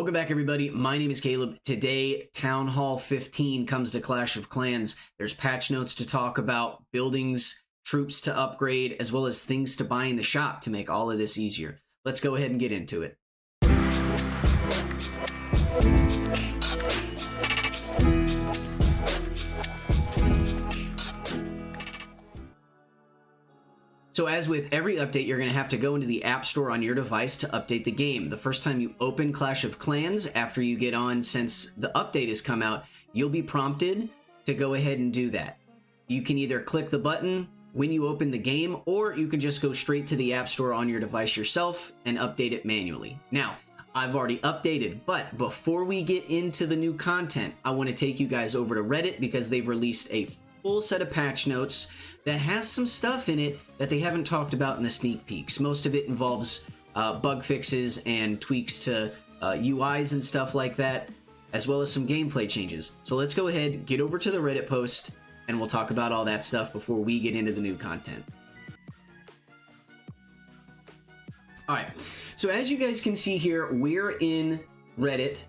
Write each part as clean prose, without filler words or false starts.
Welcome back, everybody. My name is Caleb. Today, Town Hall 15 comes to Clash of Clans. There's patch notes to talk about, buildings, troops to upgrade, as well as things to buy in the shop to make all of this easier. Let's go ahead and get into it. So as with every update, you're going to have to go into the App Store on your device to update the game. The first time you open Clash of Clans, after you get on, since the update has come out, you'll be prompted to go ahead and do that. You can either click the button when you open the game, or you can just go straight to the App Store on your device yourself and update it manually. Now, I've already updated, but before we get into the new content, I want to take you guys over to Reddit because they've released a full set of patch notes that has some stuff in it that they haven't talked about in the sneak peeks. Most of it involves bug fixes and tweaks to UIs and stuff like that, as well as some gameplay changes. So let's go ahead, get over to the Reddit post, and we'll talk about all that stuff before we get into the new content. All right, so as you guys can see here, we're in Reddit.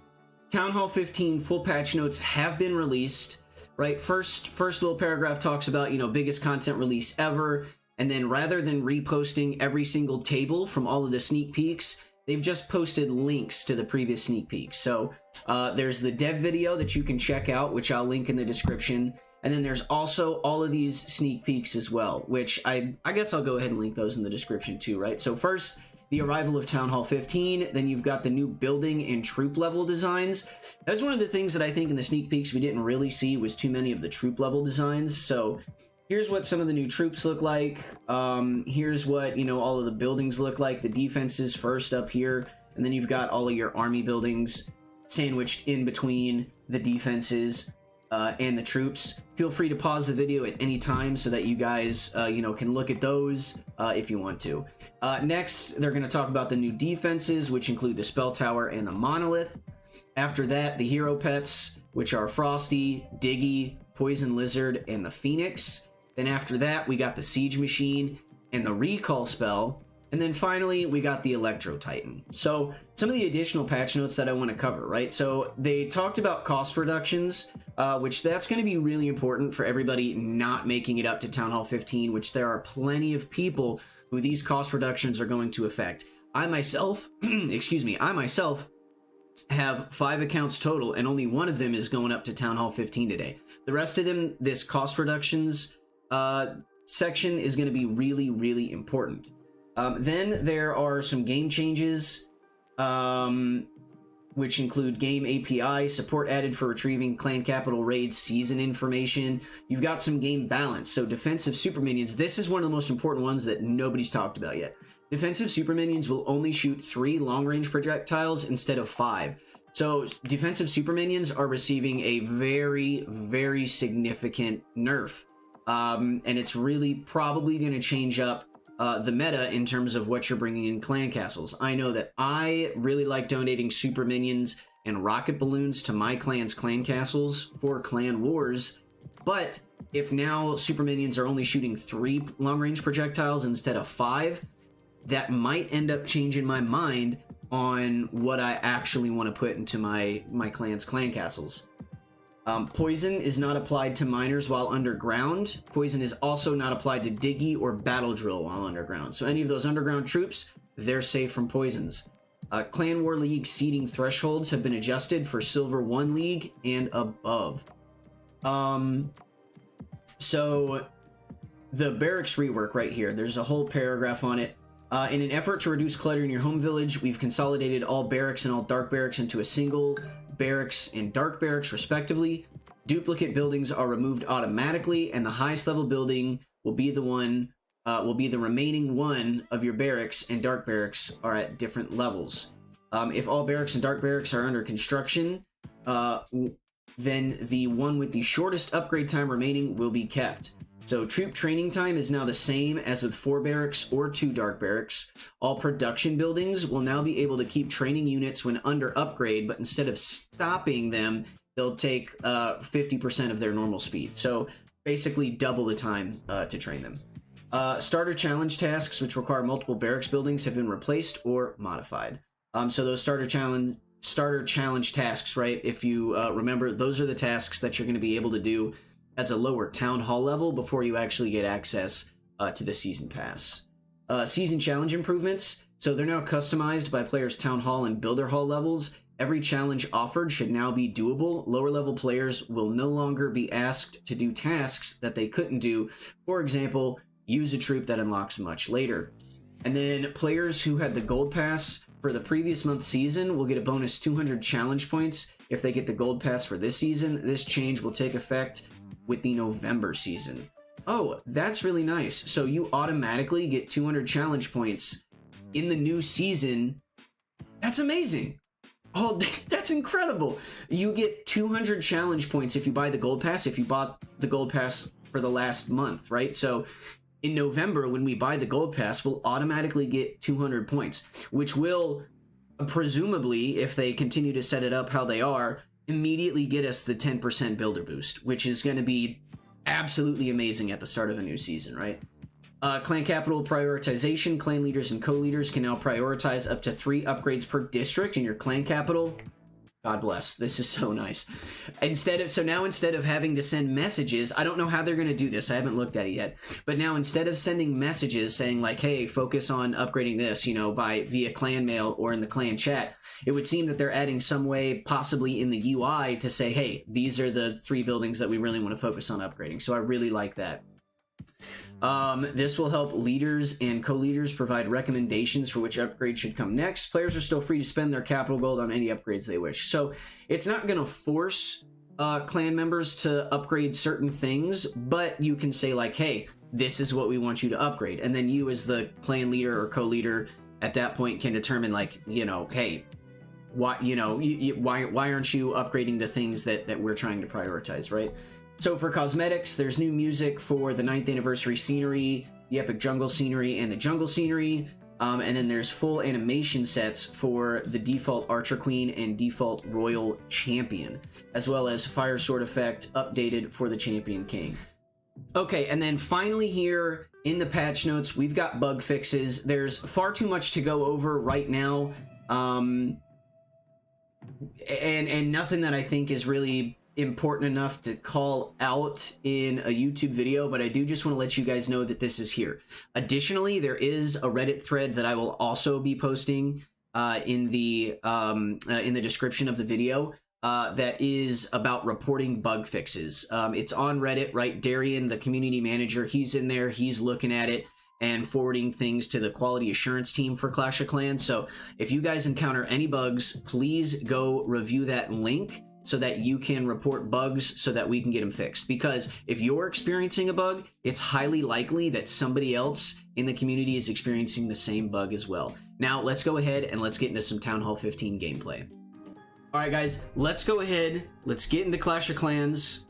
Town Hall 15 full patch notes have been released. Right, first little paragraph talks about, biggest content release ever, and then rather than reposting every single table from all of the sneak peeks, they've just posted links to the previous sneak peeks. So there's the dev video that you can check out, which I'll link in the description, and then there's also all of these sneak peeks as well, which I guess I'll go ahead and link those in the description too, right? So first, the arrival of Town Hall 15, then you've got the new building and troop level designs. That's one of the things that I think in the sneak peeks we didn't really see was too many of the troop level designs. So here's what some of the new troops look like. Here's what, all of the buildings look like. The defenses first up here, and then you've got all of your army buildings sandwiched in between the defenses and the troops. Feel free to pause the video at any time so that you guys, can look at those if you want to. Next, they're going to talk about the new defenses, which include the Spell Tower and the Monolith. After that, the hero pets, which are Frosty, Diggy, Poison Lizard, and the Phoenix. Then after that, we got the Siege Machine and the Recall spell. And then finally, we got the Electro Titan. So some of the additional patch notes that I want to cover, right? So they talked about cost reductions, which that's going to be really important for everybody not making it up to Town Hall 15, which there are plenty of people who these cost reductions are going to affect. I myself, I myself have 5 accounts total, and only one of them is going up to Town Hall 15 today. The rest of them, this cost reductions section is going to be really, really important. Then there are some game changes, which include game API, support added for retrieving clan capital raid season information. You've got some game balance. So defensive super minions, this is one of the most important ones that nobody's talked about yet. Defensive super minions will only shoot 3 long-range projectiles instead of 5. So defensive super minions are receiving a very, very significant nerf. And it's really probably going to change up the meta in terms of what you're bringing in clan castles. I know that I really like donating super minions and rocket balloons to my clan's clan castles for clan wars, but if now super minions are only shooting 3 long-range projectiles instead of 5, that might end up changing my mind on what I actually want to put into my clan's clan castles. Poison is not applied to miners while underground. Poison is also not applied to Diggy or Battle Drill while underground. So any of those underground troops, they're safe from poisons. Clan War League seeding thresholds have been adjusted for Silver 1 League and above. So the barracks rework right here, there's a whole paragraph on it. In an effort to reduce clutter in your home village, we've consolidated all barracks and all dark barracks into a single barracks and dark barracks respectively. Duplicate buildings are removed automatically, and the highest level building will be the remaining one of your barracks, and dark barracks are at different levels. If all barracks and dark barracks are under construction, then the one with the shortest upgrade time remaining will be kept. So troop training time is now the same as with 4 barracks or 2 dark barracks. All production buildings will now be able to keep training units when under upgrade, but instead of stopping them, they'll take 50% of their normal speed. So basically double the time to train them. Starter challenge tasks, which require multiple barracks buildings, have been replaced or modified. So those starter starter challenge tasks, right? If you remember, those are the tasks that you're going to be able to do as a lower town hall level before you actually get access to the season pass. Season challenge improvements. So they're now customized by players' town hall and builder hall levels. Every challenge offered should now be doable. Lower level players will no longer be asked to do tasks that they couldn't do. For example, use a troop that unlocks much later. And then players who had the gold pass for the previous month's season will get a bonus 200 challenge points if they get the gold pass for this season. This change will take effect with the November season. Oh, that's really nice. So you automatically get 200 challenge points in the new season. That's amazing. Oh, that's incredible. You get 200 challenge points if you buy the gold pass, if you bought the gold pass for the last month, right? So in November, when we buy the gold pass, we'll automatically get 200 points, which will presumably, if they continue to set it up how they are, immediately get us the 10% builder boost, which is going to be absolutely amazing at the start of a new season, right? Clan capital prioritization. Clan leaders and co-leaders can now prioritize up to 3 upgrades per district in your clan capital. God bless. This is so nice. Instead of having to send messages, I don't know how they're going to do this. I haven't looked at it yet. But now instead of sending messages saying like, hey, focus on upgrading this, you know, via clan mail or in the clan chat, it would seem that they're adding some way, possibly in the UI, to say, hey, these are the 3 buildings that we really want to focus on upgrading. So I really like that. This will help leaders and co-leaders provide recommendations for which upgrade should come next. Players are still free to spend their capital gold on any upgrades they wish. So it's not going to force clan members to upgrade certain things, but you can say like, hey, this is what we want you to upgrade. And then you as the clan leader or co-leader at that point can determine like, you know, hey, why aren't you upgrading the things that we're trying to prioritize, right? So for cosmetics, there's new music for the 9th anniversary scenery, the epic jungle scenery, and the jungle scenery. And then there's full animation sets for the default Archer Queen and default Royal Champion, as well as Fire Sword effect updated for the Champion King. Okay, and then finally here in the patch notes, we've got bug fixes. There's far too much to go over right now, and nothing that I think is really important enough to call out in a YouTube video, but I do just want to let you guys know that this is here. Additionally, there is a Reddit thread that I will also be posting in the description of the video that is about reporting bug fixes. It's on Reddit, right? Darian, the community manager, he's in there, he's looking at it and forwarding things to the quality assurance team for Clash of Clans. So if you guys encounter any bugs, please go review that link so that you can report bugs so that we can get them fixed. Because if you're experiencing a bug, it's highly likely that somebody else in the community is experiencing the same bug as well. Now, let's go ahead and let's get into some Town Hall 15 gameplay. All right, guys, let's go ahead. Let's get into Clash of Clans.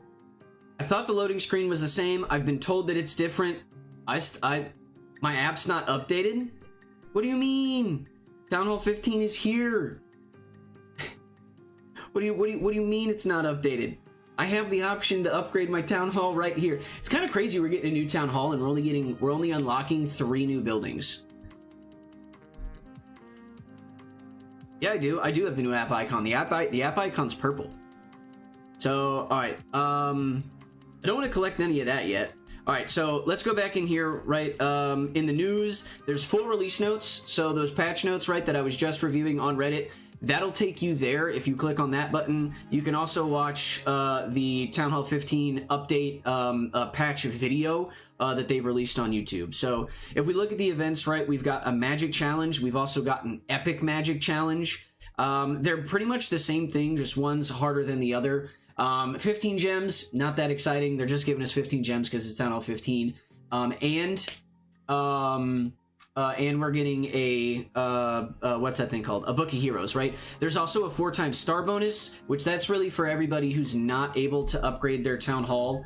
I thought the loading screen was the same. I've been told that it's different. My app's not updated? What do you mean? Town Hall 15 is here. What do you mean it's not updated? I have the option to upgrade my town hall right here. It's kind of crazy we're getting a new town hall and we're only unlocking 3 new buildings. Yeah, I do have the new app icon. The app icon's purple. So, all right. I don't want to collect any of that yet. All right, so let's go back in here, right? In the news, there's full release notes. So those patch notes, right, that I was just reviewing on Reddit, that'll take you there if you click on that button. You can also watch the Town Hall 15 update patch video that they've released on YouTube. So if we look at the events, right, we've got a magic challenge. We've also got an epic magic challenge. They're pretty much the same thing, just one's harder than the other. 15 gems, not that exciting. They're just giving us 15 gems because it's Town Hall 15. And we're getting a what's that thing called? A Book of Heroes, right? There's also a 4x star bonus, which that's really for everybody who's not able to upgrade their town hall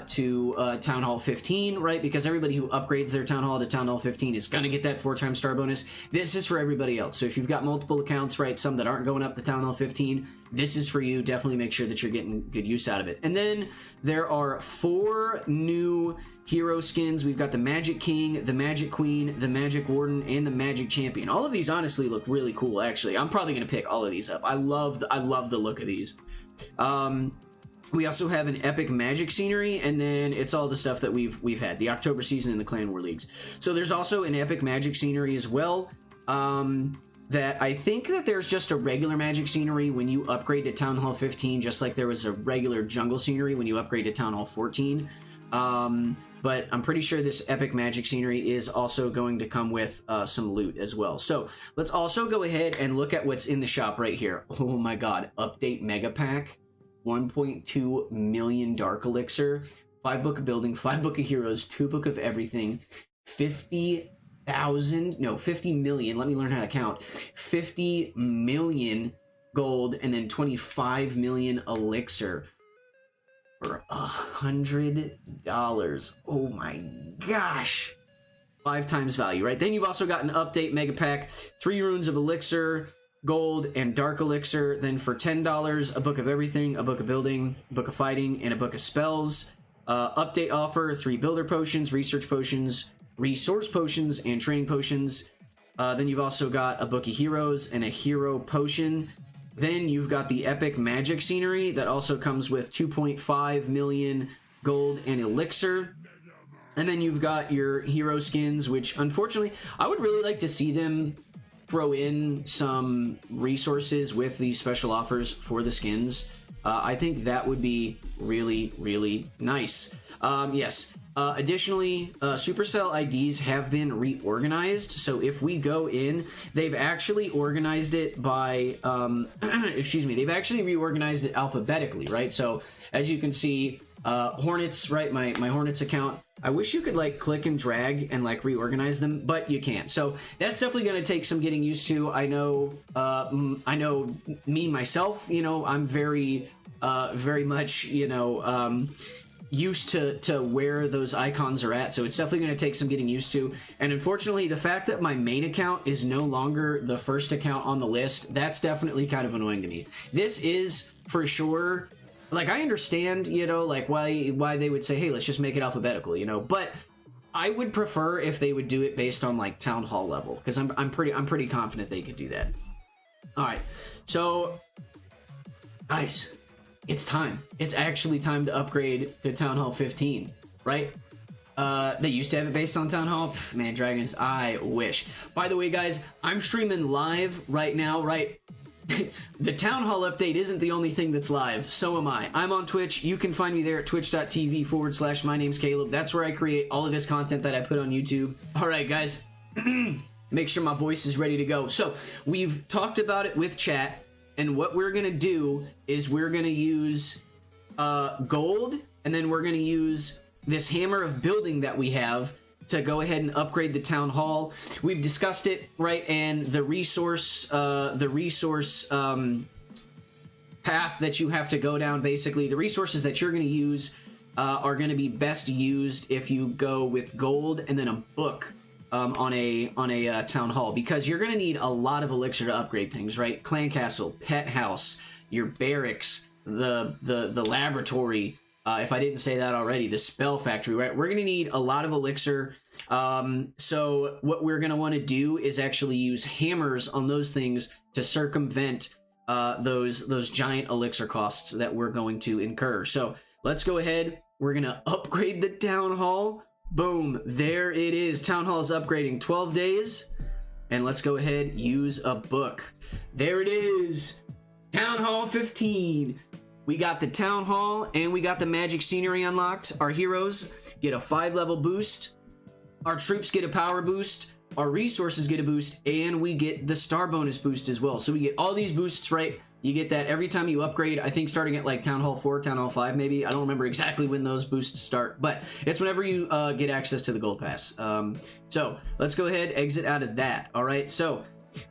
to Town Hall 15, right? Because everybody who upgrades their Town Hall to Town Hall 15 is going to get that 4-time star bonus. This is for everybody else. So if you've got multiple accounts, right, some that aren't going up to Town Hall 15, this is for you. Definitely make sure that you're getting good use out of it. And then there are 4 new hero skins. We've got the Magic King, the Magic Queen, the Magic Warden, and the Magic Champion. All of these honestly look really cool, actually. I'm probably going to pick all of these up. I love the look of these. We also have an epic magic scenery, and then it's all the stuff that we've had, the October season and the Clan War Leagues. So there's also an epic magic scenery as well. That I think that there's just a regular magic scenery when you upgrade to Town Hall 15, just like there was a regular jungle scenery when you upgrade to Town Hall 14. But I'm pretty sure this epic magic scenery is also going to come with some loot as well. So let's also go ahead and look at what's in the shop right here. Oh my god, update mega pack. 1.2 million Dark Elixir, 5 Book of Building, 5 Book of Heroes, 2 Book of Everything, 50 million, let me learn how to count, 50 million gold, and then 25 million Elixir for $100. Oh my gosh. 5 times value, right? Then you've also got an update mega pack, 3 runes of Elixir, gold, and dark elixir. Then for $10, a book of everything, a book of building, a book of fighting, and a book of spells. Update offer, 3 builder potions, research potions, resource potions, and training potions. Then you've also got a book of heroes and a hero potion. Then you've got the epic magic scenery that also comes with 2.5 million gold and elixir. And then you've got your hero skins, which unfortunately I would really like to see them throw in some resources with these special offers for the skins. I think that would be really, really nice. Yes. Additionally, Supercell IDs have been reorganized. So if we go in, they've actually organized it by, excuse me, they've actually reorganized it alphabetically, right? So as you can see, Hornets, right? My Hornets account. I wish you could like click and drag and like reorganize them, but you can't. So that's definitely going to take some getting used to. I know me myself, you know, I'm very much, you know, used to where those icons are at. So it's definitely going to take some getting used to. And unfortunately, the fact that my main account is no longer the first account on the list, that's definitely kind of annoying to me. This is for sure. Like, I understand, you know, like why they would say, hey, let's just make it alphabetical, you know, but I would prefer if they would do it based on like town hall level, because I'm pretty confident they could do that. All right, so guys, it's time. It's actually time to upgrade to Town Hall 15, right? They used to have it based on Town Hall. Pff, man, Dragons, I wish. By the way, guys, I'm streaming live right now, right? The Town Hall update isn't the only thing that's live. So am I. I'm on Twitch. You can find me there at twitch.tv/my name's Caleb. That's where I create all of this content that I put on YouTube. All right, guys. Make sure my voice is ready to go. So we've talked about it with chat, and what we're going to do is we're going to use gold, and then we're going to use this hammer of building that we have to go ahead and upgrade the town hall. We've discussed it, right? And the resource path that you have to go down, basically the resources that you're going to use are going to be best used if you go with gold and then a book on a town hall, because you're going to need a lot of elixir to upgrade things, right? Clan castle, pet house, your barracks, the laboratory. If I didn't say that already, the spell factory, right? We're going to need a lot of elixir. So what we're going to want to do is actually use hammers on those things to circumvent those giant elixir costs that we're going to incur. So let's go ahead. We're going to upgrade the town hall. Boom. There it is. Town hall is upgrading 12 days. And let's go ahead, use a book. There it is. Town Hall 15. We got the town hall and we got the magic scenery unlocked. Our heroes get a 5-level boost. Our troops get a power boost. Our resources get a boost, and we get the star bonus boost as well. So we get all these boosts, right? You get that every time you upgrade. I think starting at like Town Hall 4, Town Hall 5 maybe. I don't remember exactly when those boosts start, but it's whenever you get access to the gold pass. So let's go ahead, exit out of that. All right, so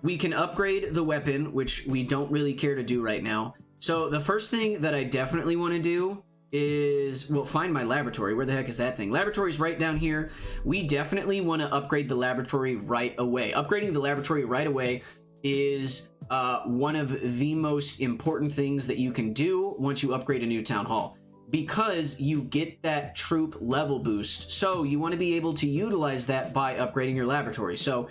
we can upgrade the weapon, which we don't really care to do right now. So the first thing that I definitely want to do is, well, find my laboratory. Where the heck is that thing? Laboratory's right down here. We definitely want to upgrade the laboratory right away. Upgrading the laboratory right away is one of the most important things that you can do once you upgrade a new town hall, because you get that troop level boost. So you want to be able to utilize that by upgrading your laboratory. So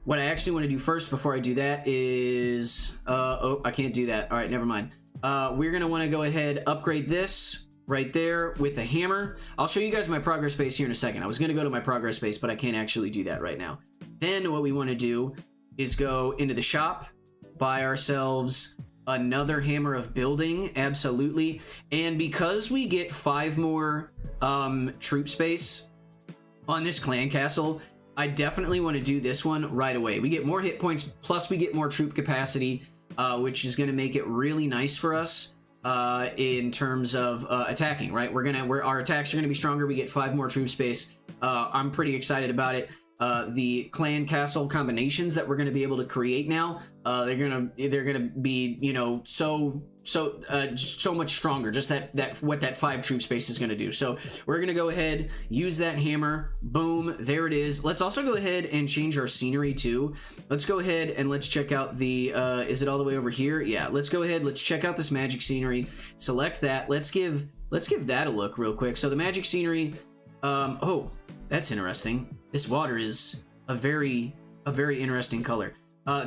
what I actually want to do first before I do that is, oh, I can't do that. All right, never mind. We're going to want to go ahead, upgrade this right there with a hammer. I'll show you guys my progress base here in a second. I was going to go to my progress base, but I can't actually do that right now. Then what we want to do is go into the shop, buy ourselves another hammer of building, absolutely. And because we get 5 more troop space on this clan castle, I definitely want to do this one right away. We get more hit points, plus we get more troop capacity, which is going to make it really nice for us in terms of attacking, right? Our attacks are going to be stronger. We get 5 more troop space. I'm pretty excited about it. The clan castle combinations that we're going to be able to create now, they're gonna be, you know, so much stronger. Just that what that 5 troop space is going to do. So we're going to go ahead, use that hammer. Boom, there it is. Let's also go ahead and change our scenery too. Let's go ahead and let's check out the is it all the way over here? Yeah, let's go ahead, let's check out this magic scenery. Select that. Let's give that a look real quick. So the magic scenery, oh, that's interesting. This water is a very interesting color.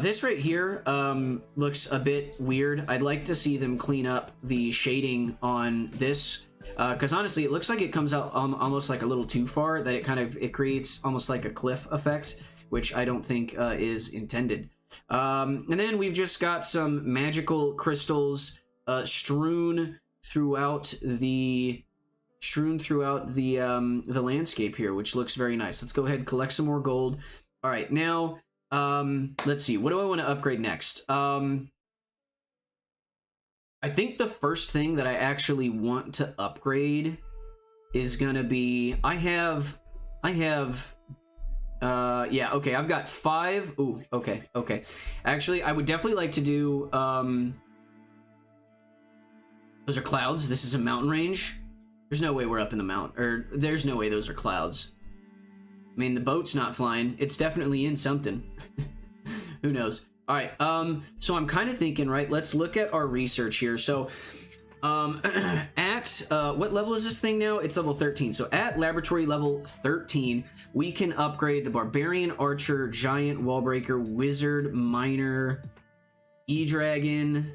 This right here looks a bit weird. I'd like to see them clean up the shading on this, because honestly, it looks like it comes out almost like a little too far, that it creates almost like a cliff effect, which I don't think is intended. And then we've just got some magical crystals strewn throughout the landscape here, which looks very nice. Let's go ahead and collect some more gold. All right, now let's see, what do I want to upgrade next? I think the first thing that I actually want to upgrade is gonna be, yeah, okay, I've got 5. Ooh, okay. Actually, I would definitely like to do those are clouds. This is a mountain range. There's no way we're up in the mountain, or there's no way those are clouds. I mean, the boat's not flying. It's definitely in something. Who knows? All right, so I'm kind of thinking, right, let's look at our research here. So at what level is this thing now? It's level 13. So at laboratory level 13, we can upgrade the barbarian, archer, giant, wallbreaker, wizard, miner, e-dragon.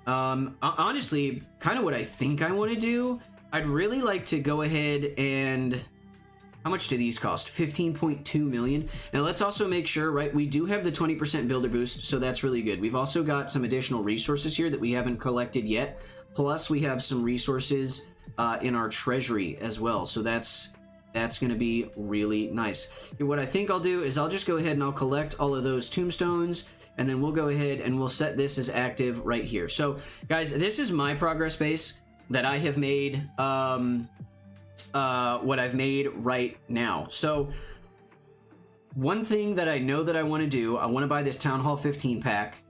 Honestly, kind of what I think I want to do, I'd really like to go ahead and, how much do these cost? 15.2 million. Now let's also make sure, right, we do have the 20% builder boost, so that's really good. We've also got some additional resources here that we haven't collected yet. Plus we have some resources in our treasury as well. So that's going to be really nice. And what I think I'll do is I'll just go ahead and I'll collect all of those tombstones, and then we'll go ahead and we'll set this as active right here. So guys, this is my progress base that I have made, what I've made right now. So one thing that I know that I want to do, I want to buy this Town Hall 15 pack.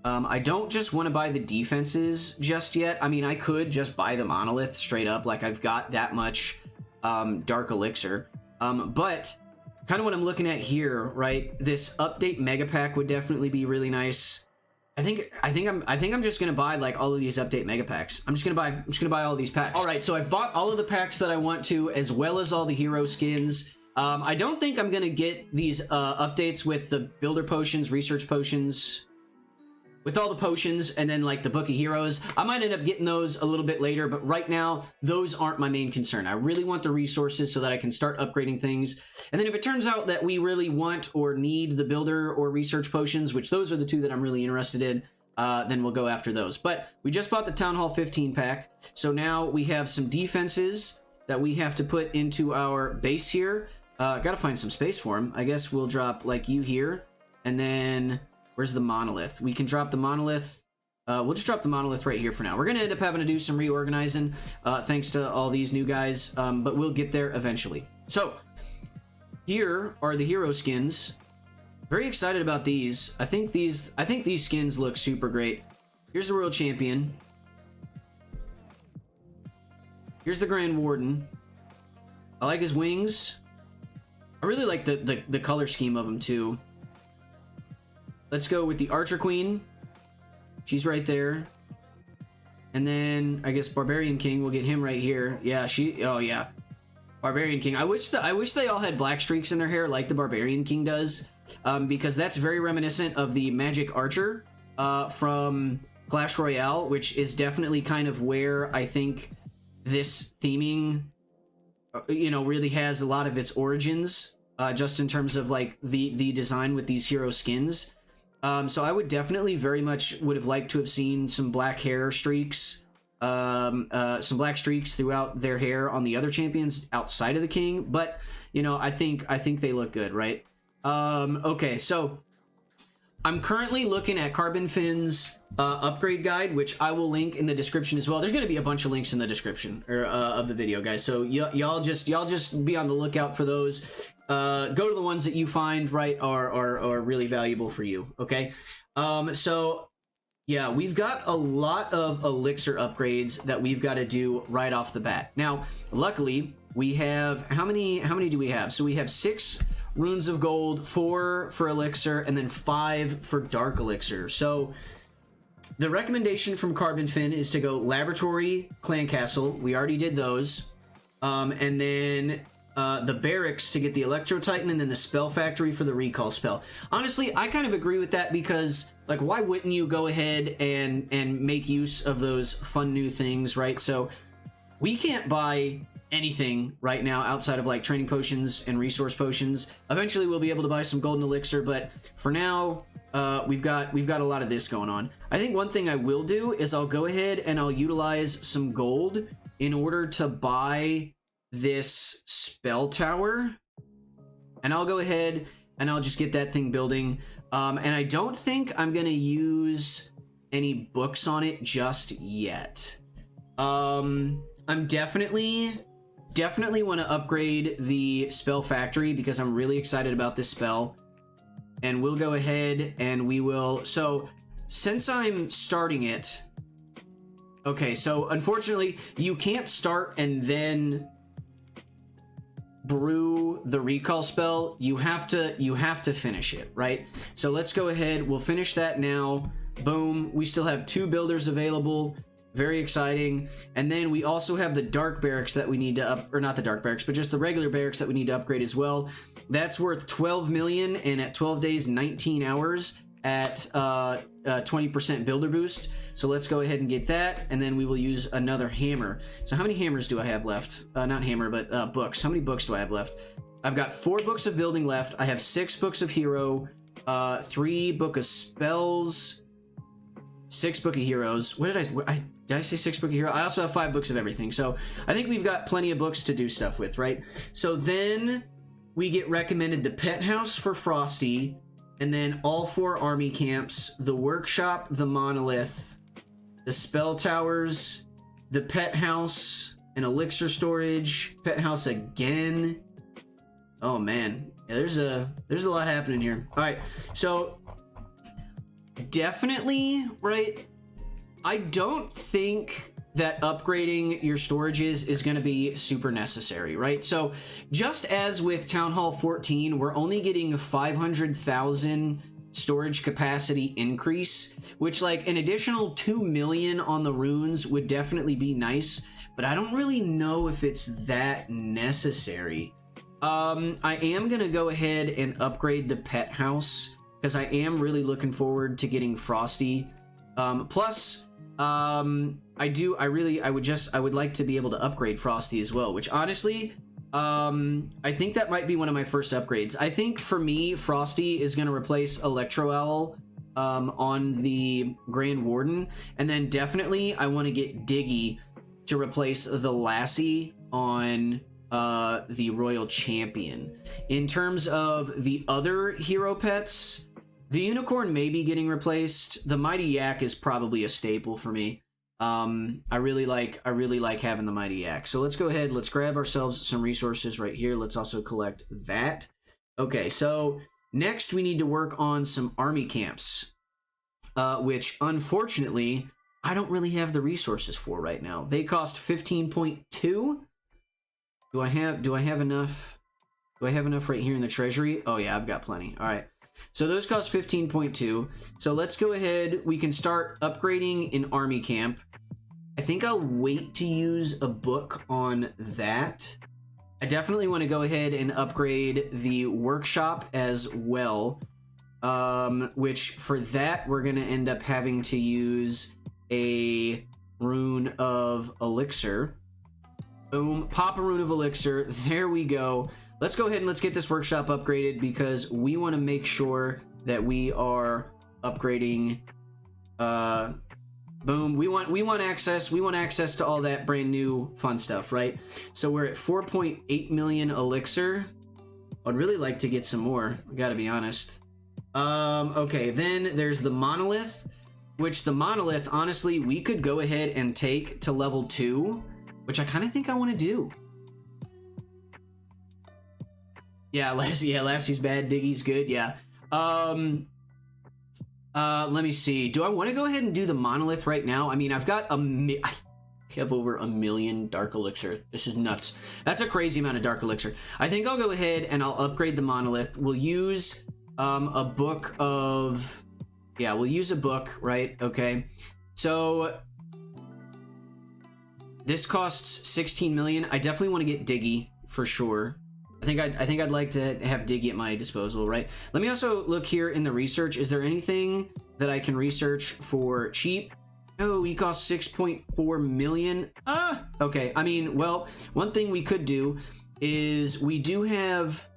I don't just want to buy the defenses just yet. I mean, I could just buy the monolith straight up, like I've got that much dark elixir, but kind of what I'm looking at here, right, this update mega pack would definitely be really nice. I think I'm just gonna buy like all of these update mega packs. I'm just gonna buy all these packs. All right, so I've bought all of the packs that I want to, as well as all the hero skins. I don't think I'm gonna get these updates with the builder potions, research potions, with all the potions, and then like the Book of Heroes. I might end up getting those a little bit later, but right now those aren't my main concern. I really want the resources so that I can start upgrading things. And then if it turns out that we really want or need the builder or research potions, which those are the two that I'm really interested in, then we'll go after those. But we just bought the Town Hall 15 pack, so now we have some defenses that we have to put into our base here. Gotta find some space for them. I guess we'll drop like you here, and then where's the monolith? We can drop the monolith. We'll just drop the monolith right here for now. We're going to end up having to do some reorganizing thanks to all these new guys, but we'll get there eventually. So here are the hero skins. Very excited about these. I think these skins look super great. Here's the world champion. Here's the Grand Warden. I like his wings. I really like the color scheme of him too. Let's go with the Archer Queen. She's right there. And then I guess Barbarian King, we'll get him right here. Yeah, oh yeah. Barbarian King. I wish they all had black streaks in their hair like the Barbarian King does. Because that's very reminiscent of the Magic Archer from Clash Royale, which is definitely kind of where I think this theming, you know, really has a lot of its origins, just in terms of like the design with these hero skins. So I would definitely very much would have liked to have seen some black hair streaks, some black streaks throughout their hair on the other champions outside of the king. But you know, I think they look good, right? Okay, so I'm currently looking at Carbon Finn's upgrade guide, which I will link in the description as well. There's going to be a bunch of links in the description of the video, guys. So y'all just be on the lookout for those. Go to the ones that you find right are really valuable for you. Okay. So yeah, we've got a lot of elixir upgrades that we've got to do right off the bat. Now, luckily we have how many do we have? So we have 6 runes of gold, 4 for elixir, and then 5 for dark elixir. So the recommendation from Carbon Finn is to go Laboratory, Clan Castle. We already did those. And then the Barracks to get the Electro Titan, and then the Spell Factory for the Recall spell. Honestly, I kind of agree with that because, like, why wouldn't you go ahead and make use of those fun new things, right? So we can't buy anything right now outside of like training potions and resource potions. Eventually we'll be able to buy some golden elixir, but for now we've got a lot of this going on. I think one thing I will do is I'll go ahead and I'll utilize some gold in order to buy this spell tower, and I'll go ahead and I'll just get that thing building. And I don't think I'm gonna use any books on it just yet. I'm definitely want to upgrade the Spell Factory because I'm really excited about this spell. And we'll go ahead and we will... So, since I'm starting it... Okay, so unfortunately, you can't start and then brew the recall spell. You have to finish it, right? So let's go ahead. We'll finish that now. Boom. We still have 2 builders available. Very exciting. And then we also have the dark barracks that we need to or not the dark barracks, but just the regular barracks that we need to upgrade as well. That's worth 12 million, and at 12 days 19 hours at 20% builder boost. So let's go ahead and get that, and then we will use another hammer. So how many hammers do I have left? Not hammer, but books. How many books do I have left? I've got 4 books of building left. I have 6 books of hero, 3 book of spells, 6 book of heroes. What did I say 6 book of hero? I also have 5 books of everything. So I think we've got plenty of books to do stuff with, right? So then we get recommended the pet house for Frosty, and then all 4 army camps, the workshop, the monolith, the spell towers, the pet house, and elixir storage, pet house again. Oh man, yeah, there's a lot happening here. All right, so definitely, right? I don't think that upgrading your storages is going to be super necessary, right? So just as with Town Hall 14, we're only getting 500,000 storage capacity increase, which like an additional 2 million on the runes would definitely be nice, but I don't really know if it's that necessary. I am going to go ahead and upgrade the pet house because I am really looking forward to getting Frosty. Plus, I would like to be able to upgrade Frosty as well, which honestly, I think that might be one of my first upgrades. I think for me, Frosty is going to replace Electro Owl, on the Grand Warden, and then definitely I want to get Diggy to replace the Lassie on, the Royal Champion. In terms of the other hero pets, the Unicorn may be getting replaced. The Mighty Yak is probably a staple for me. I really like having the Mighty Yak. So let's go ahead. Let's grab ourselves some resources right here. Let's also collect that. Okay, so next we need to work on some army camps, which unfortunately I don't really have the resources for right now. They cost 15.2. Do I have enough? Do I have enough right here in the treasury? Oh yeah, I've got plenty. All right. So those cost 15.2. So let's go ahead. We can start upgrading an army camp. I think I'll wait to use a book on that. I definitely want to go ahead and upgrade the workshop as well. Which for that, we're going to end up having to use a rune of elixir. Boom, pop a rune of elixir. There we go. Let's go ahead and let's get this workshop upgraded because we want to make sure that we are upgrading. Boom. We want access. We want access to all that brand new fun stuff, right? So we're at 4.8 million elixir. I'd really like to get some more. I gotta be honest. Okay, then there's the monolith, which the monolith, honestly, we could go ahead and take to level 2, which I kind of think I want to do. Yeah, Lassie's bad, Diggy's good, yeah. Let me see. Do I want to go ahead and do the monolith right now? I mean, I've got I have over 1 million dark elixir. This is nuts. That's a crazy amount of dark elixir. I think I'll go ahead and I'll upgrade the monolith. We'll use a book of... Yeah, we'll use a book, right? Okay. So this costs 16 million. I definitely want to get Diggy for sure. I think I'd like to have Diggy at my disposal, right? Let me also look here in the research. Is there anything that I can research for cheap? Oh, he costs 6.4 million. Okay. I mean, well, one thing we could do is we do have...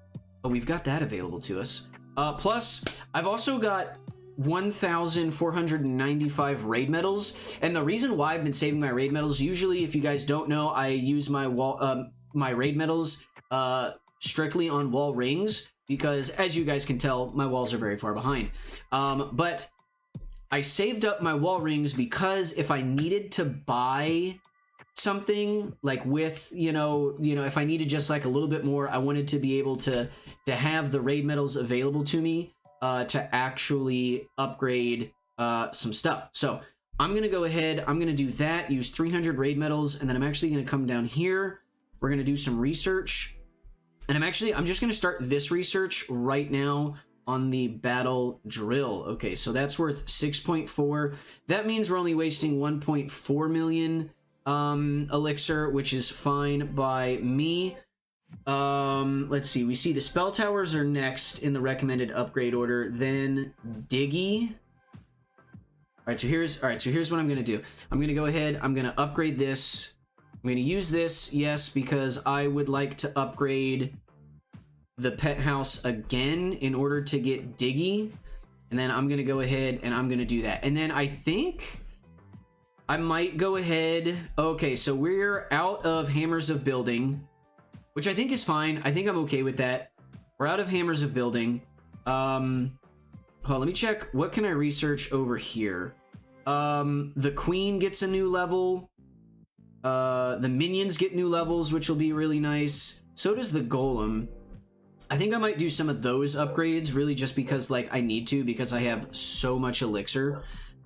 Oh, we've got that available to us. Plus, I've also got 1,495 raid medals, and the reason why I've been saving my raid medals, usually, if you guys don't know, I use my my raid medals strictly on wall rings because, as you guys can tell, my walls are very far behind. But I saved up my wall rings because if I needed to buy something like with you know if I needed just like a little bit more, I wanted to be able to have the raid medals available to me to actually upgrade some stuff. So I'm gonna go ahead, I'm gonna do that, use 300 raid medals, and then I'm actually gonna come down here. We're gonna do some research, and I'm just gonna start this research right now on the battle drill. Okay, so that's worth 6.4. That means we're only wasting 1.4 million elixir, which is fine by me. Let's see, we see the spell towers are next in the recommended upgrade order, then Diggy. Alright, so here's what I'm gonna do. I'm gonna go ahead, I'm gonna upgrade this. I'm gonna use this, yes, because I would like to upgrade the pet house again in order to get Diggy. And then I'm gonna go ahead and I'm gonna do that. And then I think I might go ahead. Okay, so we're out of Hammers of Building, which I think is fine. I think I'm okay with that. We're out of Hammers of Building. Hold on, let me check. What can I research over here? The Queen gets a new level. The minions get new levels, which will be really nice. So does the Golem. I think I might do some of those upgrades, really just because, like, I need to, because I have so much elixir.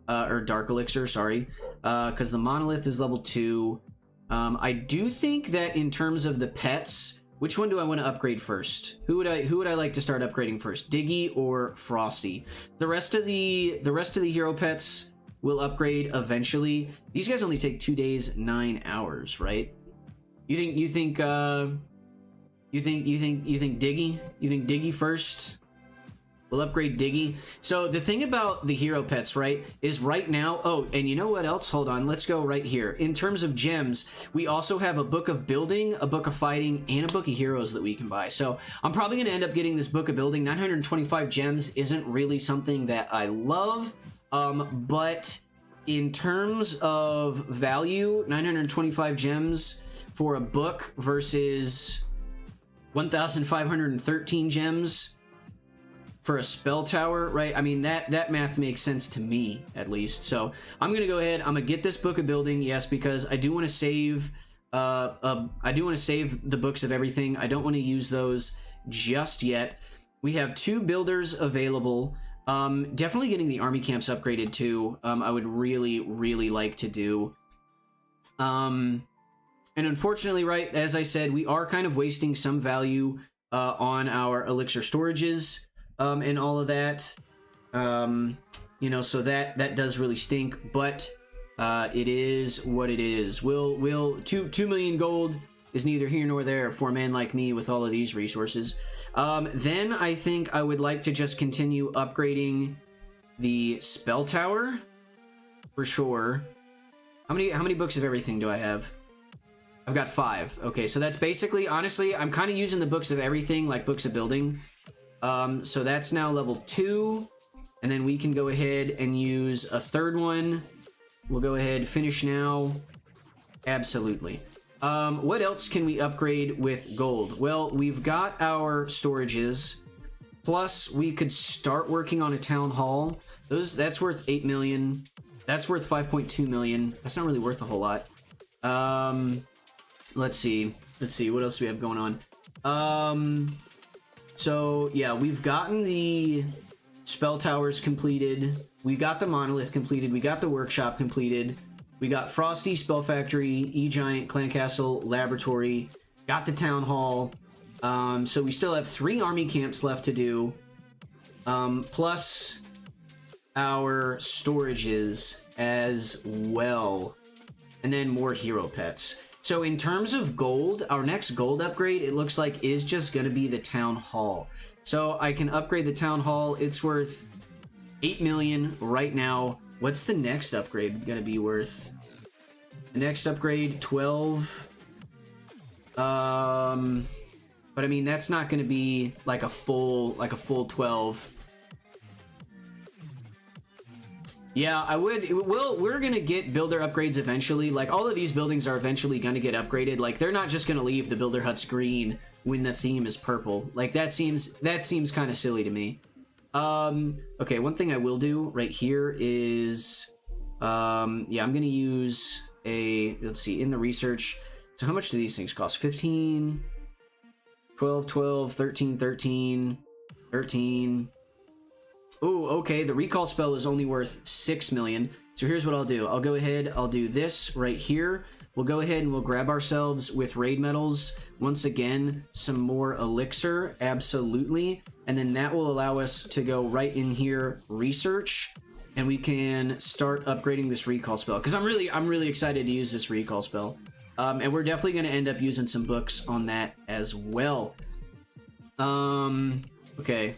Or dark elixir, sorry. Because the monolith is level 2. I do think that in terms of the pets, which one do I want to upgrade first? Who would I like to start upgrading first? Diggy or Frosty? The rest of the hero pets will upgrade eventually. These guys only take 2 days, 9 hours, right? You think Diggy? You think Diggy first? We'll upgrade Diggy. So the thing about the hero pets, right, is right now... Oh, and you know what else? Hold on. Let's go right here. In terms of gems, we also have a Book of Building, a Book of Fighting, and a Book of Heroes that we can buy. So I'm probably going to end up getting this Book of Building. 925 gems isn't really something that I love. But in terms of value, 925 gems for a book versus 1,513 gems for a spell tower, right? I mean, that math makes sense to me, at least. So I'm gonna go ahead, I'm gonna get this Book of Building, yes, because I do want to save the books of everything. I don't want to use those just yet. We have 2 builders available. Definitely getting the army camps upgraded too. I would really like to do. And unfortunately, right, as I said, we are kind of wasting some value on our elixir storages and all of that. You know, so that does really stink, but it is what it is. Will 2 million gold is neither here nor there for a man like me with all of these resources. Then I think I would like to just continue upgrading the spell tower for sure. How many books of everything do I have? I've got 5. Okay, so that's basically, honestly, I'm kind of using the books of everything, like books of building. So that's now level 2, and then we can go ahead and use a 3rd one. We'll go ahead, finish now. Absolutely. What else can we upgrade with gold? Well, we've got our storages, plus we could start working on a town hall. That's worth 8 million. That's worth 5.2 million. That's not really worth a whole lot. Let's see what else do we have going on. So yeah, we've gotten the spell towers completed. We got the monolith completed. We got the workshop completed. We got Frosty, Spell Factory, E-Giant, Clan Castle, Laboratory. Got the Town Hall. So we still have 3 army camps left to do. Plus our storages as well. And then more hero pets. So in terms of gold, our next gold upgrade, it looks like, is just going to be the Town Hall. So I can upgrade the Town Hall. It's worth 8 million right now. What's the next upgrade going to be worth? The next upgrade, 12. But I mean, that's not going to be like a full 12. Yeah, I would. We're going to get builder upgrades eventually. Like, all of these buildings are eventually going to get upgraded. Like, they're not just going to leave the builder huts green when the theme is purple. Like, that seems kind of silly to me. Okay, one thing I will do right here is, yeah, I'm going to use let's see, in the research. So how much do these things cost? 15, 12, 12, 13, 13, 13. Ooh, okay, the recall spell is only worth 6 million. So here's what I'll do. I'll go ahead, I'll do this right here. We'll go ahead and we'll grab ourselves with raid medals. Once again, some more elixir, absolutely. And then that will allow us to go right in here, research, and we can start upgrading this recall spell. Because I'm really excited to use this recall spell. And we're definitely going to end up using some books on that as well. Okay.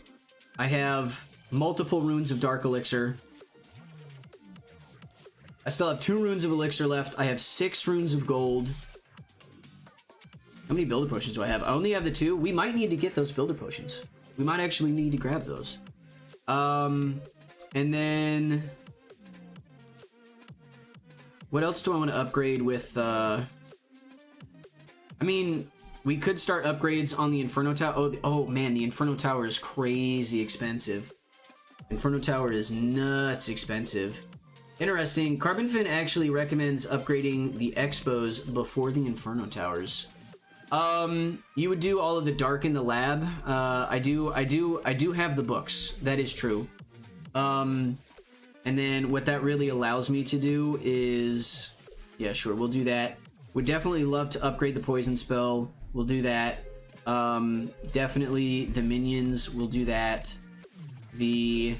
I have multiple runes of dark elixir. I still have 2 runes of elixir left. I have 6 runes of gold. How many builder potions do I have? I only have the 2. We might need to get those builder potions. We might actually need to grab those. And then what else do I want to upgrade with? I mean, we could start upgrades on the Inferno Tower. Oh man, the Inferno Tower is crazy expensive. Inferno Tower is nuts expensive. Interesting. Carbonfin actually recommends upgrading the Expos before the Inferno Towers. You would do all of the dark in the lab. I do have the books. That is true. And then what that really allows me to do is, yeah, sure, we'll do that. Would definitely love to upgrade the poison spell. We'll do that. Definitely the minions. We'll do that. The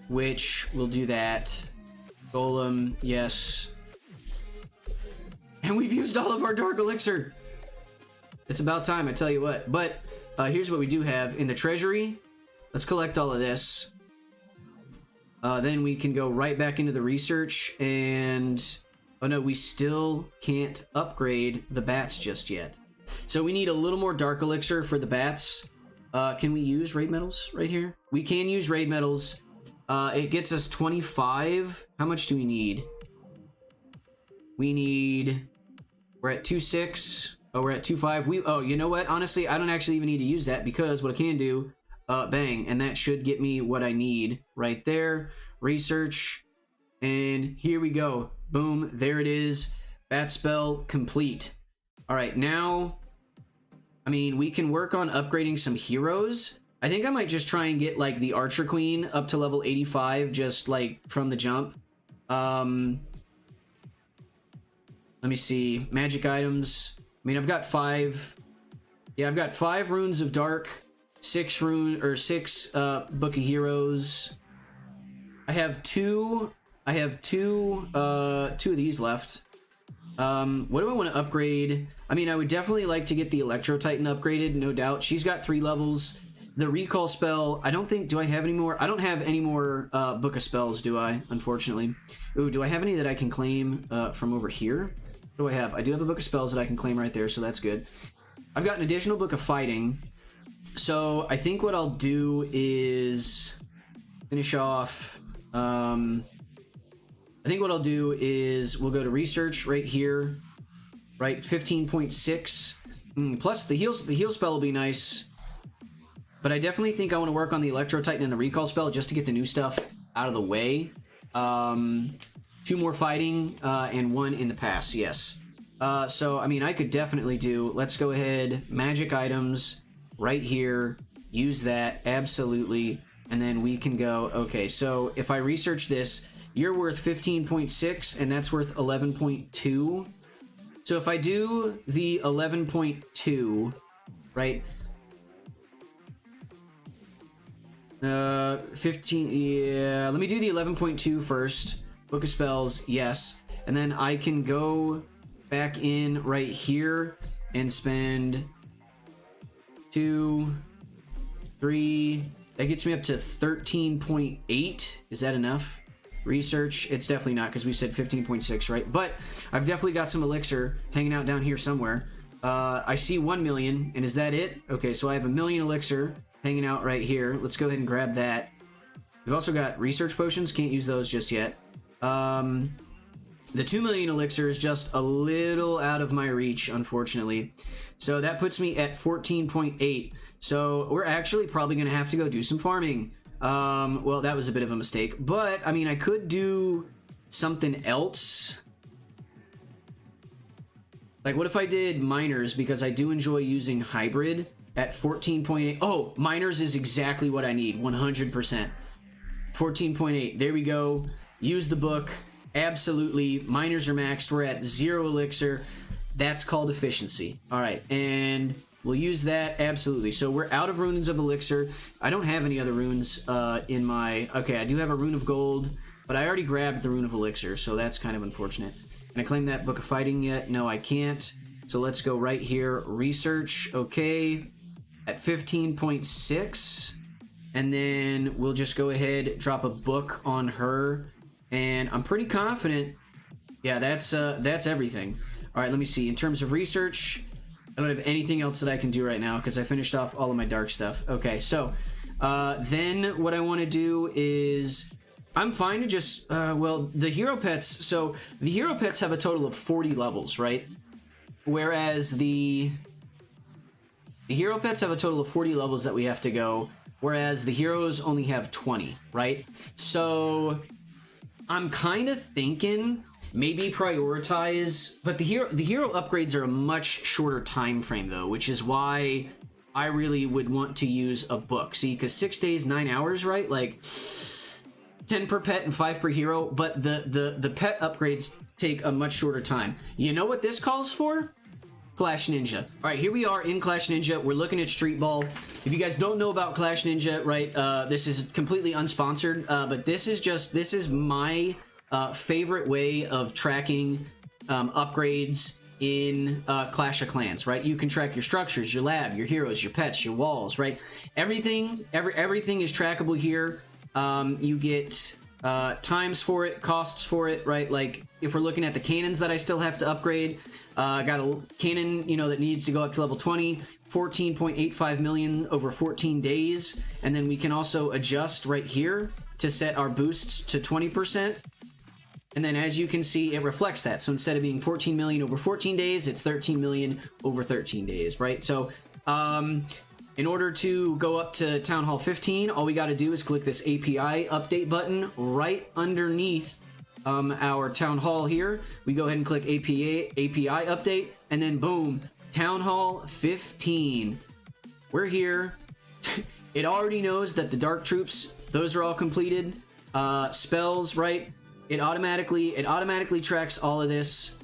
witch. We'll do that. Golem. Yes. And we've used all of our dark elixir. It's about time, I tell you what. But here's what we do have in the treasury. Let's collect all of this. Then we can go right back into the research and... Oh no, we still can't upgrade the bats just yet. So we need a little more dark elixir for the bats. Can we use raid medals right here? We can use raid medals. It gets us 25. How much do we need? We need... We're at 2.6. Oh, we're at 2.5. Oh, you know what? Honestly, I don't actually even need to use that because what I can do... bang, and that should get me what I need right there. Research. And here we go. Boom, there it is. Bat spell complete. All right, now, I mean, we can work on upgrading some heroes. I think I might just try and get like the Archer Queen up to level 85 just like from the jump. Let me see. Magic items. I mean, I've got 5. Yeah, I've got 5 runes of dark, 6 Book of Heroes. I have two of these left. What do I want to upgrade? I mean, I would definitely like to get the Electro Titan upgraded, no doubt. She's got 3 levels. The recall spell, I don't think, do I have any more? I don't have any more Book of Spells, do I? Unfortunately. Ooh, do I have any that I can claim from over here? What do I have? I do have a Book of Spells that I can claim right there, so that's good. I've got an additional Book of Fighting. So I think what I'll do is finish off. I think what I'll do is we'll go to research right here, right? 15.6. Plus the heal spell will be nice. But I definitely think I want to work on the Electro Titan and the recall spell just to get the new stuff out of the way. 2 more fighting and 1 in the pass, yes. So, I mean, I could definitely do... Let's go ahead, magic items right here. Use that, absolutely. And then we can go... Okay, so if I research this, you're worth 15.6 and that's worth 11.2. So if I do the 11.2, right... 15, yeah, let me do the 11.2 first. Book of Spells, yes. And then I can go back in right here and spend 2, 3, that gets me up to 13.8. Is that enough? Research, it's definitely not because we said 15.6, right? But I've definitely got some elixir hanging out down here somewhere. I see 1 million, and is that it? Okay, so I have 1 million elixir hanging out right here. Let's go ahead and grab that. We've also got research potions. Can't use those just yet. The 2 million elixir is just a little out of my reach, unfortunately. So that puts me at 14.8. So we're actually probably going to have to go do some farming. Well, that was a bit of a mistake. But, I mean, I could do something else. Like, what if I did miners? Because I do enjoy using hybrid. At 14.8. Oh, miners is exactly what I need. 100%. 14.8. There we go. Use the book. Absolutely. Miners are maxed. We're at 0 elixir. That's called efficiency. All right. And we'll use that. Absolutely. So we're out of runes of elixir. I don't have any other runes in my... Okay, I do have a rune of gold, but I already grabbed the rune of elixir, so that's kind of unfortunate. Can I claim that Book of Fighting yet? No, I can't. So let's go right here. Research. Okay. At 15.6, and then we'll just go ahead, drop a book on her, and I'm pretty confident. Yeah, that's everything. All right, let me see. In terms of research, I don't have anything else that I can do right now because I finished off all of my dark stuff. Okay, so then what I want to do is I'm fine to just well, the hero pets. So the hero pets have a total of 40 levels, right? Whereas the hero pets have a total of 40 levels that we have to go, whereas the heroes only have 20, right? So I'm kind of thinking maybe prioritize, but the hero upgrades are a much shorter time frame though, which is why I really would want to use a book. See, because 6 days, 9 hours, right? Like 10 per pet and 5 per hero, but the pet upgrades take a much shorter time. You know what this calls for? Clash Ninja. All right, here we are in Clash Ninja. We're looking at Street Ball. If you guys don't know about Clash Ninja, right, this is completely unsponsored, but this is my favorite way of tracking upgrades in Clash of Clans, right? You can track your structures, your lab, your heroes, your pets, your walls, right? Everything is trackable here. You get times for it, costs for it, right? Like if we're looking at the cannons that I still have to upgrade, got a cannon, you know, that needs to go up to level 20, 14.85 million over 14 days. And then we can also adjust right here to set our boosts to 20%. And then as you can see, it reflects that. So instead of being 14 million over 14 days, it's 13 million over 13 days, right? So in order to go up to Town Hall 15, all we got to do is click this API update button right underneath our Town Hall here. We go ahead and click API update, and then boom, Town Hall 15. We're here. it already knows that the dark troops, those are all completed. Spells, right? It automatically tracks all of this,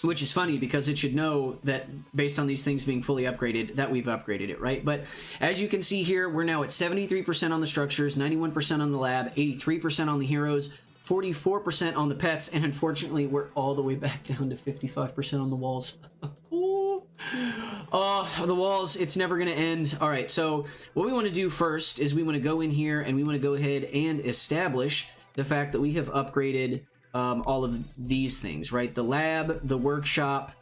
which is funny because it should know that based on these things being fully upgraded, that we've upgraded it, right? But as you can see here, we're now at 73% on the structures, 91% on the lab, 83% on the heroes, 44% on the pets, and unfortunately, we're all the way back down to 55% on the walls. The walls, it's never going to end. All right, so what we want to do first is we want to go in here and we want to go ahead and establish the fact that we have upgraded all of these things, right? The lab, the workshop,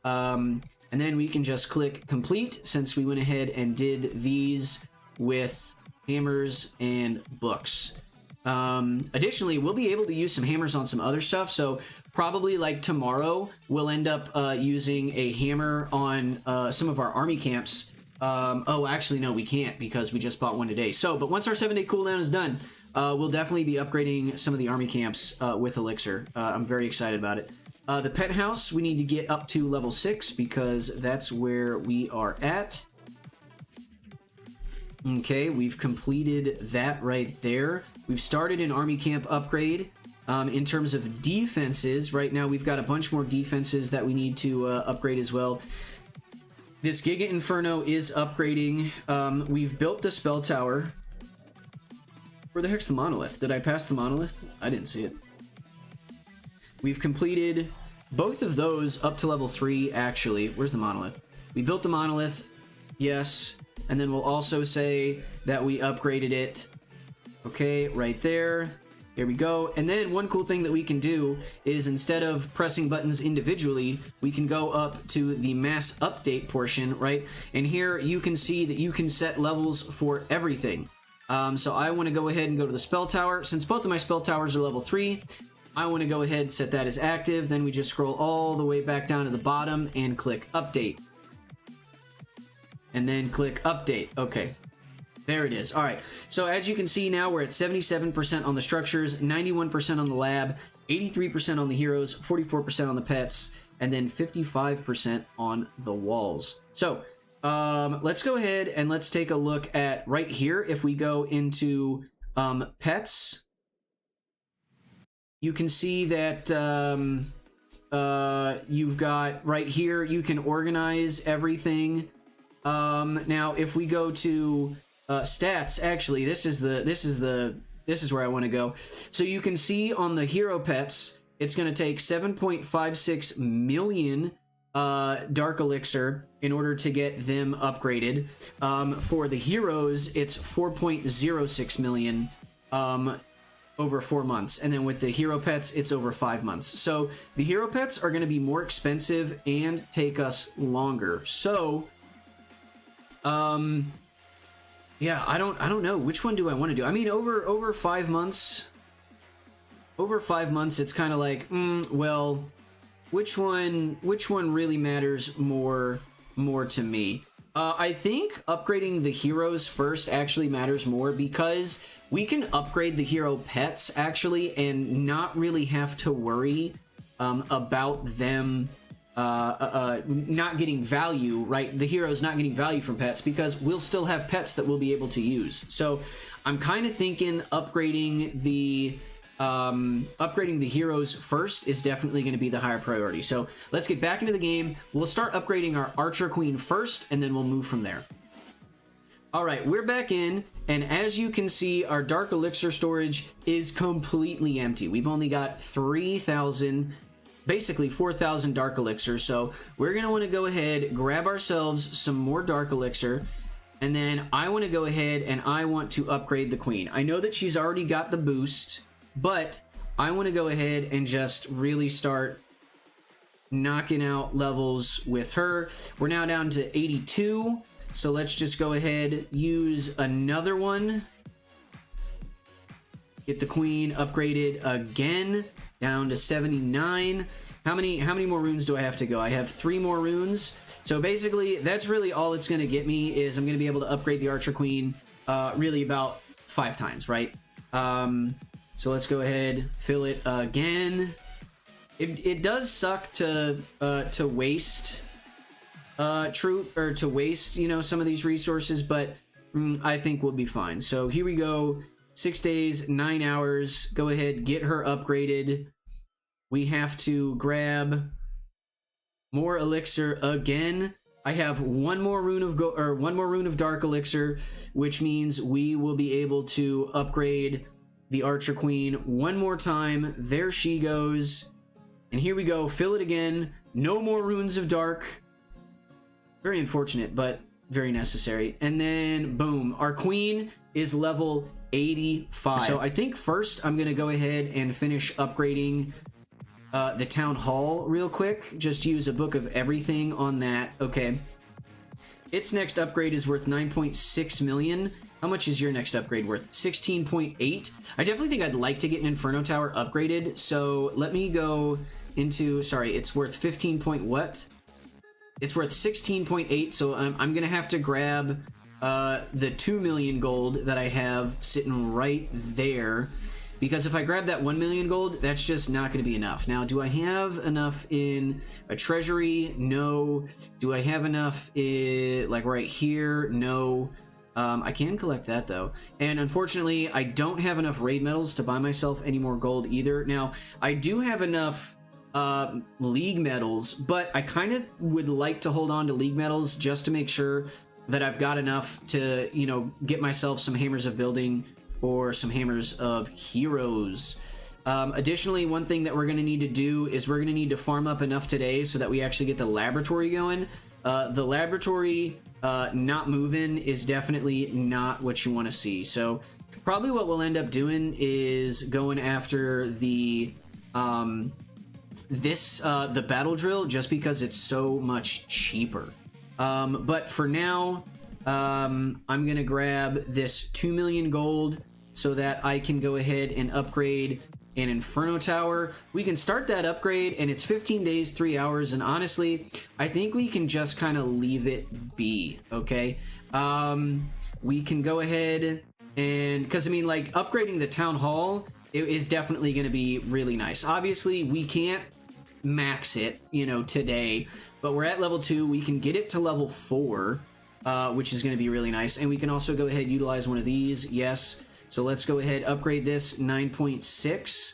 and then we can just click complete since we went ahead and did these with hammers and books. Additionally, we'll be able to use some hammers on some other stuff, so probably like tomorrow we'll end up using a hammer on some of our army camps. Oh, actually no, we can't because we just bought one today. So, but once our 7-day cooldown is done, we'll definitely be upgrading some of the army camps with Elixir. I'm very excited about it. The pet house, we need to get up to level 6 because that's where we are at. Okay, we've completed that right there. We've started an army camp upgrade. In terms of defenses, right now we've got a bunch more defenses that we need to upgrade as well. This Giga Inferno is upgrading. We've built the spell tower. Where the heck's the monolith? Did I pass the monolith? I didn't see it. We've completed both of those up to level 3, actually. Where's the monolith? We built the monolith, yes. And then we'll also say that we upgraded it. Okay, right there. There we go. And then one cool thing that we can do is instead of pressing buttons individually, we can go up to the mass update portion, right? And here you can see that you can set levels for everything. So I want to go ahead and go to the spell tower. Since both of my spell towers are level 3, I want to go ahead and set that as active. Then we just scroll all the way back down to the bottom and click update. And then click update. Okay. There it is. All right. So as you can see now, we're at 77% on the structures, 91% on the lab, 83% on the heroes, 44% on the pets, and then 55% on the walls. So let's go ahead and let's take a look at right here. If we go into pets, you can see that you've got right here, you can organize everything. Now, if we go to stats, actually, this is where I want to go. So you can see on the hero pets, it's going to take 7.56 million dark elixir in order to get them upgraded. For the heroes, it's 4.06 million over 4 months, and then with the hero pets, it's over 5 months. So the hero pets are going to be more expensive and take us longer. So yeah, I don't know which one do I want to do. I mean, over 5 months. Over 5 months, it's kind of like, well, which one really matters more to me? I think upgrading the heroes first actually matters more because we can upgrade the hero pets actually and not really have to worry about them not getting value, right? The heroes not getting value from pets because we'll still have pets that we'll be able to use. So I'm kind of thinking upgrading the heroes first is definitely going to be the higher priority. So let's get back into the game. We'll start upgrading our Archer Queen first, and then we'll move from there. All right, we're back in, and as you can see, our Dark Elixir storage is completely empty. We've only got 3,000, basically 4,000 Dark Elixir, so we're going to want to go ahead, grab ourselves some more Dark Elixir, and then I want to go ahead and I want to upgrade the Queen. I know that she's already got the boost, but I want to go ahead and just really start knocking out levels with her. We're now down to 82. So let's just go ahead, use another one. Get the Queen upgraded again, down to 79. How many more runes do I have to go? I have 3 more runes. So basically, that's really all it's going to get me is I'm going to be able to upgrade the Archer Queen really about 5 times, right? So let's go ahead, fill it again. It does suck to waste to waste, you know, some of these resources, but I think we'll be fine. So here we go. 6 days, 9 hours. Go ahead, get her upgraded. We have to grab more elixir again. I have one more rune of dark elixir, which means we will be able to upgrade the Archer Queen one more time. There she goes. And here we go. Fill it again. No more runes of dark. Very unfortunate, but very necessary. And then boom, our queen is level 85. So I think first I'm gonna go ahead and finish upgrading the town hall real quick. Just use a book of everything on that. Okay, its next upgrade is worth 9.6 million. How much is your next upgrade worth? 16.8. I definitely think I'd like to get an Inferno Tower upgraded, so let me go into, sorry, it's worth 15 point what? It's worth 16.8, so I'm gonna have to grab the 2 million gold that I have sitting right there, because if I grab that 1 million gold, that's just not going to be enough. Now, do I have enough in a treasury? No. Do I have enough in, like, right here? No. I can collect that, though. And unfortunately, I don't have enough raid medals to buy myself any more gold either. Now, I do have enough league medals, but I kind of would like to hold on to league medals just to make sure that I've got enough to, you know, get myself some hammers of building or some hammers of heroes. Additionally, one thing that we're going to need to do is we're going to need to farm up enough today so that we actually get the laboratory going. The laboratory not moving is definitely not what you want to see. So probably what we'll end up doing is going after the the battle drill, just because it's so much cheaper. But for now, I'm gonna grab this 2 million gold so that I can go ahead and upgrade an Inferno Tower. We can start that upgrade, and it's 15 days, 3 hours, and honestly, I think we can just kind of leave it be, okay? We can go ahead and, because I mean, like, upgrading the Town Hall is definitely going to be really nice. Obviously, we can't max it, you know, today, but we're at level 2. We can get it to level 4, which is going to be really nice, and we can also go ahead and utilize one of these. Yes. So let's go ahead, upgrade this 9.6,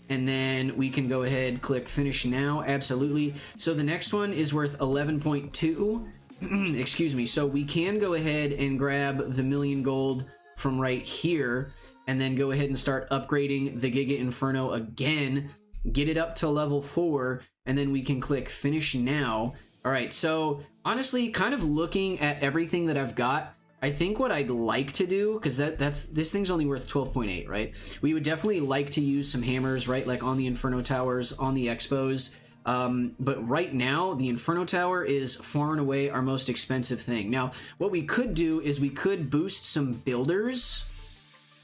and then we can go ahead, click finish now. Absolutely. So the next one is worth 11.2. Excuse me. So we can go ahead and grab the million gold from right here, and then go ahead and start upgrading the Giga Inferno again, get it up to level 4, and then we can click finish now. All right. So honestly, kind of looking at everything that I've got, I think what I'd like to do, because this thing's only worth 12.8, right? We would definitely like to use some hammers, right? Like on the Inferno Towers, on the Expos. But right now, the Inferno Tower is far and away our most expensive thing. Now, what we could do is we could boost some builders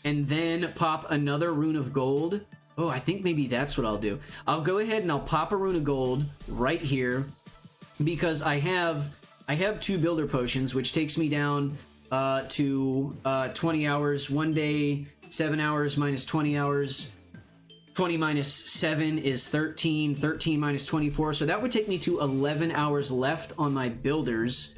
and then pop another rune of gold. Oh, I think maybe that's what I'll do. I'll go ahead and I'll pop a rune of gold right here, because I have 2 builder potions, which takes me down to 20 hours. 1 day, 7 hours minus 20 hours. 20 minus 7 is 13. 13 minus 24. So that would take me to 11 hours left on my builders,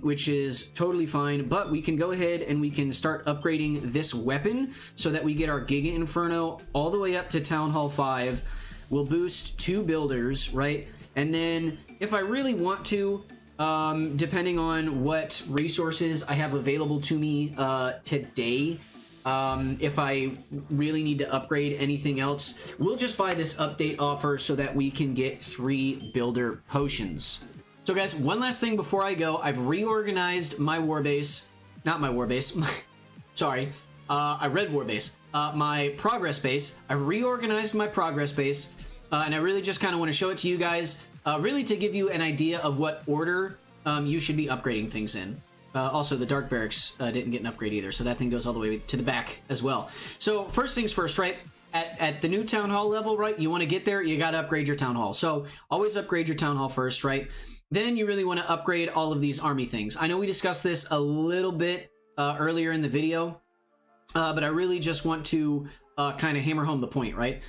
which is totally fine. But we can go ahead and we can start upgrading this weapon so that we get our Giga Inferno all the way up to Town Hall 5. We'll boost 2 builders, right? And then if I really want to, depending on what resources I have available to me today, if I really need to upgrade anything else, we'll just buy this update offer so that we can get 3 builder potions. So guys, one last thing before I go. I've reorganized my warbase, not my warbase, sorry, I read warbase, my progress base. I reorganized my progress base, and I really just kind of want to show it to you guys, really to give you an idea of what order you should be upgrading things in. Also, the Dark Barracks didn't get an upgrade either, so that thing goes all the way to the back as well. So first things first, right? At the new Town Hall level, right? You want to get there, you got to upgrade your Town Hall. So always upgrade your Town Hall first, right? Then you really want to upgrade all of these army things. I know we discussed this a little bit earlier in the video, but I really just want to kind of hammer home the point, right?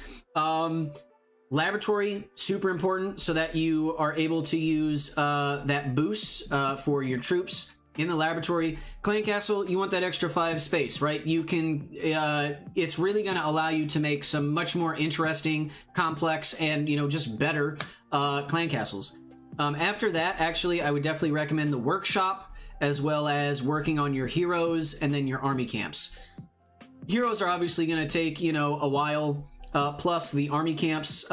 Laboratory, super important, so that you are able to use that boost for your troops in the laboratory. Clan Castle, you want that extra 5 space, right? You can, it's really going to allow you to make some much more interesting, complex, and, you know, just better clan castles. After that, actually, I would definitely recommend the workshop, as well as working on your heroes and then your army camps. Heroes are obviously going to take, you know, a while, plus the army camps.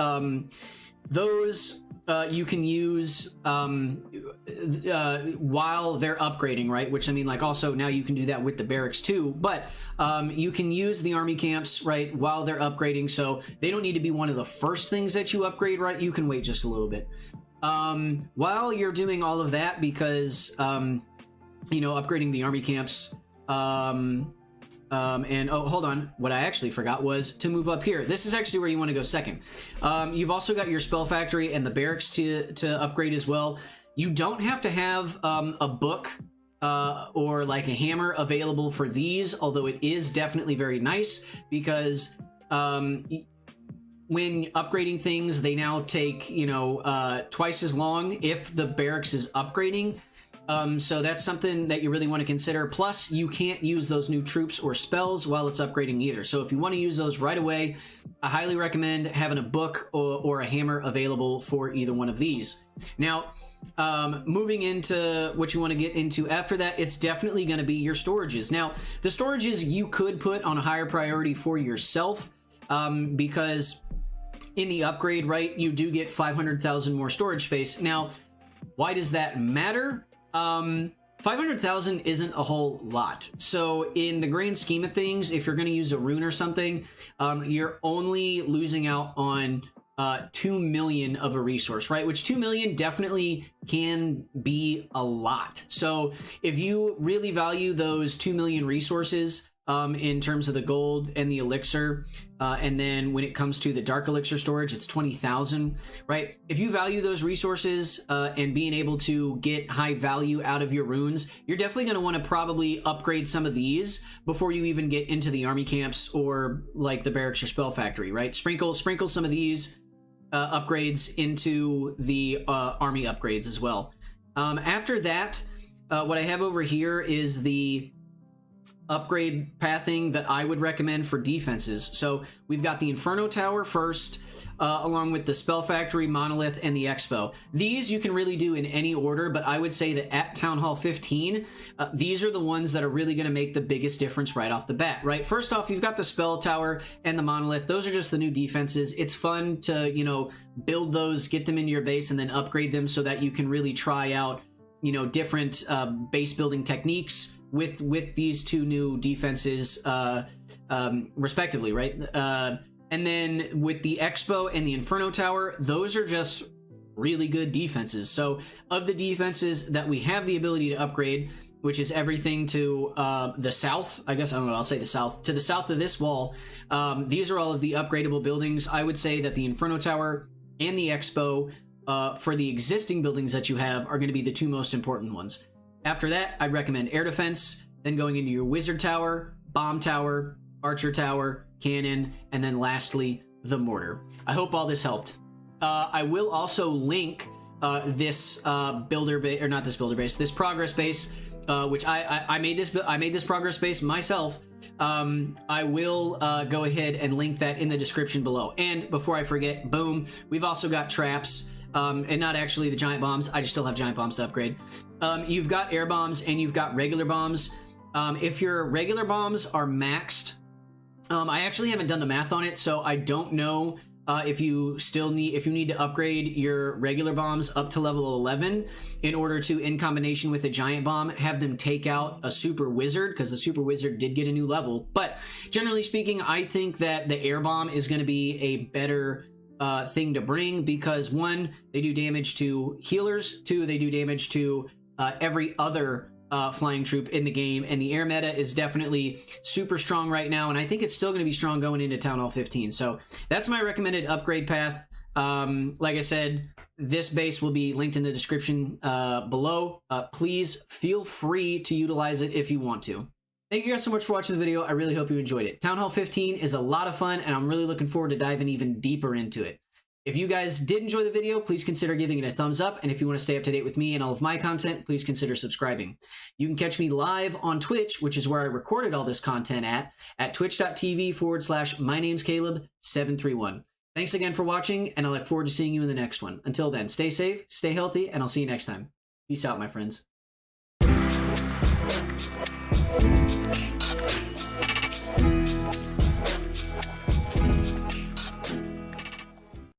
Those you can use while they're upgrading, right? Which, I mean, like, also now you can do that with the barracks too, but you can use the army camps, right, while they're upgrading, so they don't need to be one of the first things that you upgrade, right? You can wait just a little bit. While you're doing all of that, because you know, upgrading the army camps, and oh, hold on, what I actually forgot was to move up here. This is actually where you want to go second. You've also got your spell factory and the barracks to upgrade as well. You don't have to have a book or like a hammer available for these, although it is definitely very nice, because when upgrading things, they now take, you know, twice as long if the barracks is upgrading. So that's something that you really want to consider. Plus, you can't use those new troops or spells while it's upgrading either. So if you want to use those right away, I highly recommend having a book or a hammer available for either one of these. Now, moving into what you want to get into after that, it's definitely going to be your storages. Now, the storages you could put on a higher priority for yourself, because in the upgrade, right, you do get 500,000 more storage space. Now, why does that matter? 500,000 isn't a whole lot. So in the grand scheme of things, if you're going to use a rune or something, you're only losing out on 2 million of a resource, right? Which 2 million definitely can be a lot. So if you really value those 2 million resources, in terms of the gold and the elixir, and then when it comes to the dark elixir storage, it's 20,000, right? If you value those resources and being able to get high value out of your runes, you're definitely going to want to probably upgrade some of these before you even get into the army camps or like the barracks or spell factory, right? Sprinkle some of these upgrades into the army upgrades as well. After that, what I have over here is the upgrade pathing that I would recommend for defenses. So we've got the Inferno Tower first, along with the Spell Factory, Monolith, and the Expo. These you can really do in any order, but I would say that at Town Hall 15, these are the ones that are really going to make the biggest difference right off the bat, right? First off, you've got the Spell Tower and the Monolith. Those are just the new defenses. It's fun to, you know, build those, get them into your base, and then upgrade them so that you can really try out, you know, different base building techniques with these two new defenses, respectively, right? And then with the Expo and the Inferno Tower, those are just really good defenses. So of the defenses that we have the ability to upgrade, which is everything to the south, I guess, I don't know, I'll say the south, to the south of this wall, these are all of the upgradable buildings. I would say that the Inferno Tower and the Expo, for the existing buildings that you have, are going to be the two most important ones. After that, I'd recommend air defense, then going into your wizard tower, bomb tower, archer tower, cannon, and then lastly, the mortar. I hope all this helped. I will also link this builder base, or not this builder base, this progress base, which I made this progress base myself. I will go ahead and link that in the description below. And before I forget, boom, we've also got traps. And not actually the giant bombs. I just still have giant bombs to upgrade. You've got air bombs and you've got regular bombs. If your regular bombs are maxed, I actually haven't done the math on it, so I don't know if you need to upgrade your regular bombs up to level 11 in order to, in combination with a giant bomb, have them take out a super wizard, because the super wizard did get a new level. But generally speaking, I think that the air bomb is going to be a better thing to bring, because one, they do damage to healers, two, they do damage to every other flying troop in the game, and the air meta is definitely super strong right now, and I think it's still going to be strong going into Town Hall 15. So that's my recommended upgrade path. Like I said, this base will be linked in the description below. Please feel free to utilize it if you want to. Thank you guys so much for watching the video. I really hope you enjoyed it. Town Hall 15 is a lot of fun, and I'm really looking forward to diving even deeper into it. If you guys did enjoy the video, please consider giving it a thumbs up. And if you want to stay up to date with me and all of my content, please consider subscribing. You can catch me live on Twitch, which is where I recorded all this content at twitch.tv/mynamescaleb731. Thanks again for watching, and I look forward to seeing you in the next one. Until then, stay safe, stay healthy, and I'll see you next time. Peace out, my friends.